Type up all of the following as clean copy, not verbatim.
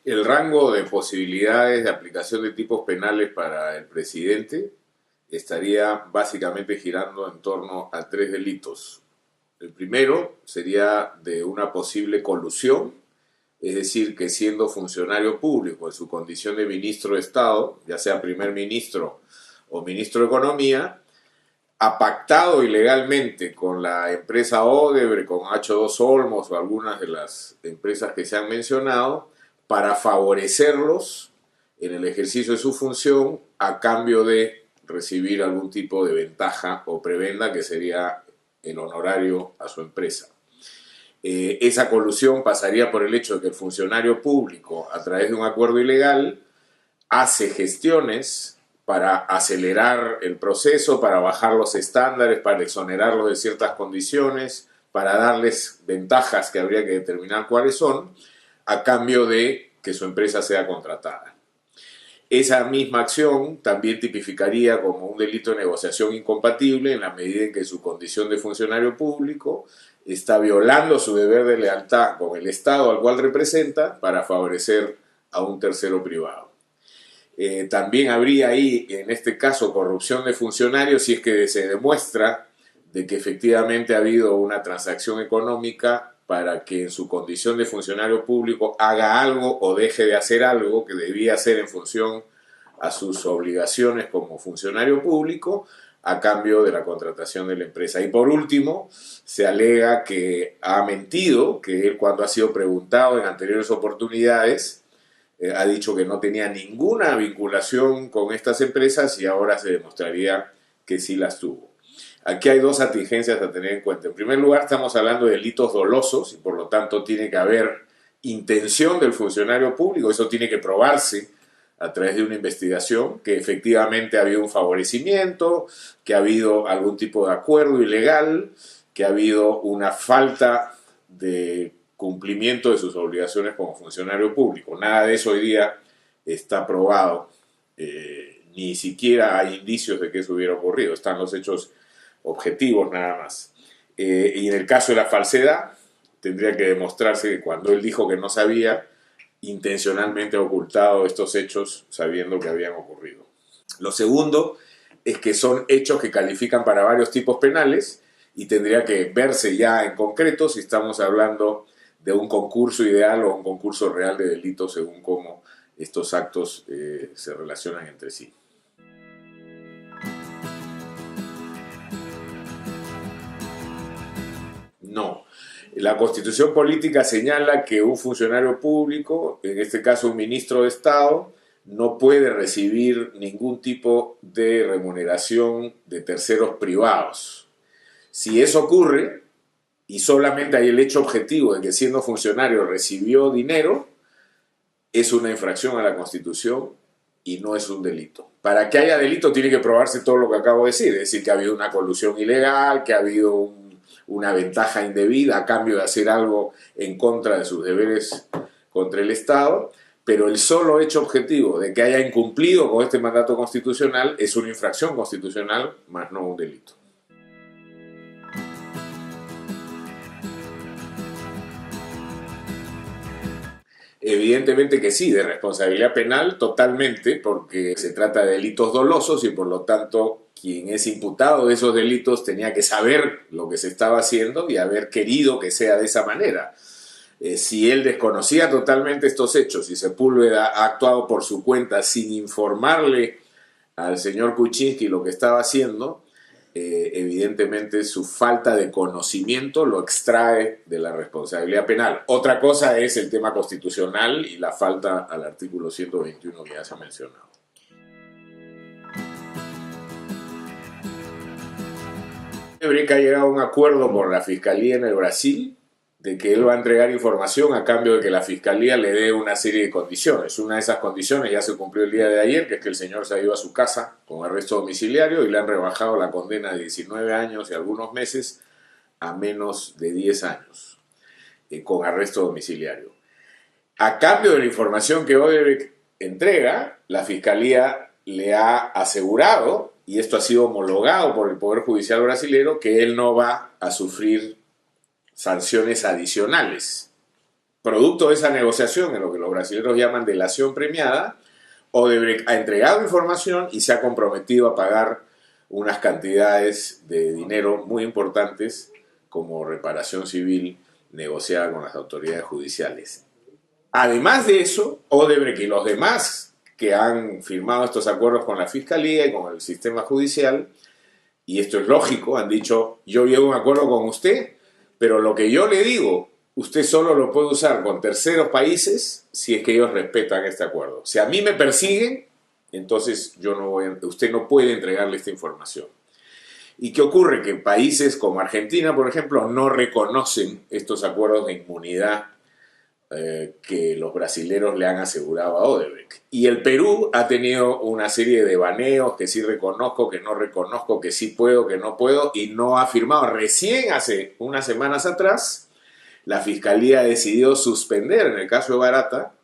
El rango de posibilidades de aplicación de tipos penales para el presidente estaría básicamente girando en torno a tres delitos. El primero sería de una posible colusión, es decir, que siendo funcionario público en su condición de ministro de Estado, ya sea primer ministro o ministro de Economía, ha pactado ilegalmente con la empresa Odebrecht, con H2 Olmos o algunas de las empresas que se han mencionado, para favorecerlos en el ejercicio de su función a cambio de recibir algún tipo de ventaja o prebenda que sería el honorario a su empresa. Esa colusión pasaría por el hecho de que el funcionario público, a través de un acuerdo ilegal, hace gestiones para acelerar el proceso, para bajar los estándares, para exonerarlos de ciertas condiciones, para darles ventajas que habría que determinar cuáles son, a cambio de que su empresa sea contratada. Esa misma acción también tipificaría como un delito de negociación incompatible en la medida en que su condición de funcionario público está violando su deber de lealtad con el Estado al cual representa para favorecer a un tercero privado. También habría ahí, en este caso, corrupción de funcionarios si es que se demuestra de que efectivamente ha habido una transacción económica para que en su condición de funcionario público haga algo o deje de hacer algo que debía hacer en función a sus obligaciones como funcionario público a cambio de la contratación de la empresa. Y por último, se alega que ha mentido, que él cuando ha sido preguntado en anteriores oportunidades ha dicho que no tenía ninguna vinculación con estas empresas y ahora se demostraría que sí las tuvo. Aquí hay dos atingencias a tener en cuenta. En primer lugar, estamos hablando de delitos dolosos y por lo tanto tiene que haber intención del funcionario público. Eso tiene que probarse a través de una investigación, que efectivamente ha habido un favorecimiento, que ha habido algún tipo de acuerdo ilegal, que ha habido una falta de cumplimiento de sus obligaciones como funcionario público. Nada de eso hoy día está probado, ni siquiera hay indicios de que eso hubiera ocurrido. Están los hechos objetivos nada más. Y en el caso de la falsedad, tendría que demostrarse que cuando él dijo que no sabía, intencionalmente ha ocultado estos hechos sabiendo que habían ocurrido. Lo segundo es que son hechos que califican para varios tipos penales y tendría que verse ya en concreto si estamos hablando de un concurso ideal o un concurso real de delitos según cómo estos actos se relacionan entre sí. No. La Constitución política señala que un funcionario público, en este caso un ministro de Estado, no puede recibir ningún tipo de remuneración de terceros privados. Si eso ocurre, y solamente hay el hecho objetivo de que siendo funcionario recibió dinero, es una infracción a la Constitución y no es un delito. Para que haya delito tiene que probarse todo lo que acabo de decir, es decir, que ha habido una colusión ilegal, que ha habido una ventaja indebida a cambio de hacer algo en contra de sus deberes contra el Estado, pero el solo hecho objetivo de que haya incumplido con este mandato constitucional es una infracción constitucional, más no un delito. Evidentemente que sí, de responsabilidad penal totalmente, porque se trata de delitos dolosos y por lo tanto quien es imputado de esos delitos tenía que saber lo que se estaba haciendo y haber querido que sea de esa manera. Si él desconocía totalmente estos hechos y Sepúlveda ha actuado por su cuenta sin informarle al señor Kuczynski lo que estaba haciendo, evidentemente su falta de conocimiento lo extrae de la responsabilidad penal. Otra cosa es el tema constitucional y la falta al artículo 121 que ya se ha mencionado. Odebrecht ha llegado a un acuerdo con la Fiscalía en el Brasil de que él va a entregar información a cambio de que la Fiscalía le dé una serie de condiciones. Una de esas condiciones ya se cumplió el día de ayer, que es que el señor se ha ido a su casa con arresto domiciliario y le han rebajado la condena de 19 años y algunos meses a menos de 10 años con arresto domiciliario. A cambio de la información que Odebrecht entrega, la Fiscalía le ha asegurado, y esto ha sido homologado por el Poder Judicial brasileño, que él no va a sufrir sanciones adicionales producto de esa negociación, en lo que los brasileños llaman delación premiada, Odebrecht ha entregado información y se ha comprometido a pagar unas cantidades de dinero muy importantes como reparación civil negociada con las autoridades judiciales. Además de eso, Odebrecht y los demás que han firmado estos acuerdos con la Fiscalía y con el sistema judicial, y esto es lógico, han dicho, yo llego a un acuerdo con usted, pero lo que yo le digo, usted solo lo puede usar con terceros países si es que ellos respetan este acuerdo. Si a mí me persiguen, entonces usted no puede entregarle esta información. ¿Y qué ocurre? Que países como Argentina, por ejemplo, no reconocen estos acuerdos de inmunidad que los brasileros le han asegurado a Odebrecht. Y el Perú ha tenido una serie de baneos que sí reconozco, que no reconozco, que sí puedo, que no puedo, y no ha firmado. Recién hace unas semanas atrás, la Fiscalía decidió suspender, en el caso de Barata,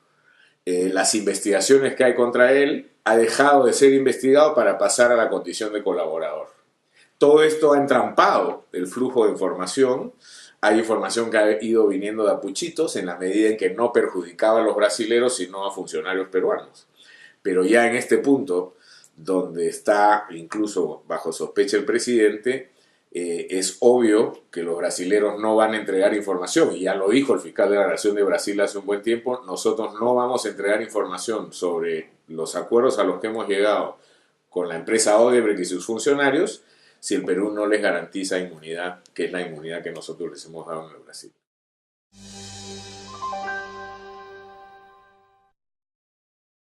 las investigaciones que hay contra él, ha dejado de ser investigado para pasar a la condición de colaborador. Todo esto ha entrampado el flujo de información. Hay información que ha ido viniendo de a puchitos en la medida en que no perjudicaba a los brasileros sino a funcionarios peruanos. Pero ya en este punto, donde está incluso bajo sospecha el presidente, es obvio que los brasileros no van a entregar información, y ya lo dijo el fiscal de la Nación de Brasil hace un buen tiempo, nosotros no vamos a entregar información sobre los acuerdos a los que hemos llegado con la empresa Odebrecht y sus funcionarios si el Perú no les garantiza inmunidad, que es la inmunidad que nosotros les hemos dado en el Brasil.